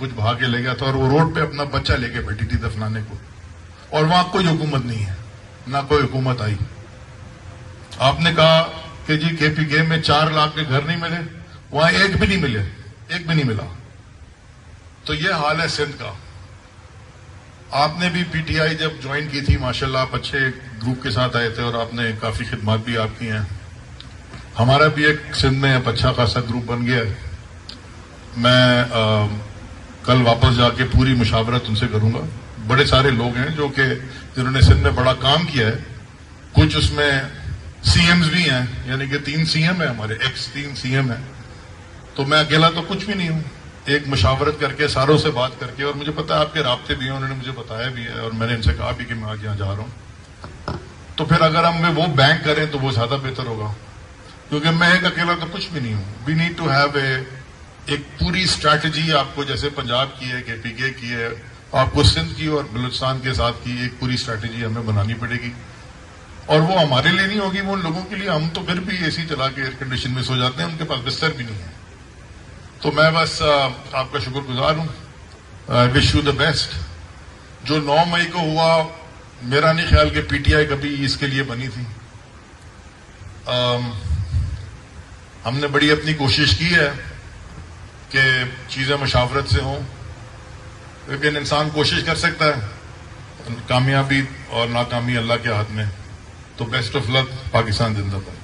کچھ بھاگ کے لے گیا تھا اور وہ روڈ پہ اپنا بچہ لے کے بیٹھی تھی دفنانے کو, اور وہاں کوئی حکومت نہیں ہے, نہ کوئی حکومت آئی. آپ نے کہا کہ جی کے پی کے میں 4 لاکھ کے گھر نہیں ملے, وہاں ایک بھی نہیں ملے, ایک بھی نہیں ملا. تو یہ حال ہے سندھ کا. آپ نے بھی پی ٹی آئی جب جوائن کی تھی, ماشاءاللہ آپ اچھے گروپ کے ساتھ آئے تھے اور آپ نے کافی خدمات بھی آپ کی ہیں. ہمارا بھی ایک سندھ میں اب اچھا خاصا گروپ بن گیا ہے. میں کل واپس جا کے پوری مشاورت ان سے کروں گا. بڑے سارے لوگ ہیں جو کہ جنہوں نے سندھ میں بڑا کام کیا ہے. کچھ اس میں سی ایمز بھی ہیں, یعنی کہ 3 سی ایم ہیں ہمارے, ایکس 3 سی ایم ہیں. تو میں اکیلا تو کچھ بھی نہیں ہوں. ایک مشاورت کر کے, ساروں سے بات کر کے, اور مجھے پتا ہے آپ کے رابطے بھی ہیں, انہوں نے مجھے بتایا بھی ہے اور میں نے ان سے کہا بھی کہ میں آج یہاں جا رہا ہوں. تو پھر اگر ہم وہ بینک کریں تو وہ زیادہ بہتر ہوگا, کیونکہ میں ایک اکیلا تو کچھ بھی نہیں ہوں. وی نیڈ ٹو ہیو ایک پوری اسٹریٹجی, آپ کو جیسے پنجاب کی ہے, کے پی کے کی ہے, آپ کو سندھ کی اور بلوچستان کے ساتھ کی ایک پوری اسٹریٹجی ہمیں بنانی پڑے گی. اور وہ ہمارے لیے نہیں ہوگی, وہ ان لوگوں کے لیے. ہم تو پھر بھی اے سی چلا کے ایئر کنڈیشن میں سو جاتے ہیں, ان کے پاس بستر بھی نہیں ہے. تو میں بس آپ کا شکر گزار ہوں. آئی وش یو دا بیسٹ. جو 9 مئی کو ہوا, میرا نہیں خیال کہ پی ٹی آئی کبھی اس کے لیے بنی تھی. ہم نے بڑی اپنی کوشش کی ہے کہ چیزیں مشاورت سے ہوں, لیکن انسان کوشش کر سکتا ہے, کامیابی اور ناکامی اللہ کے ہاتھ میں. تو بیسٹ آف لک. پاکستان زندہ باد.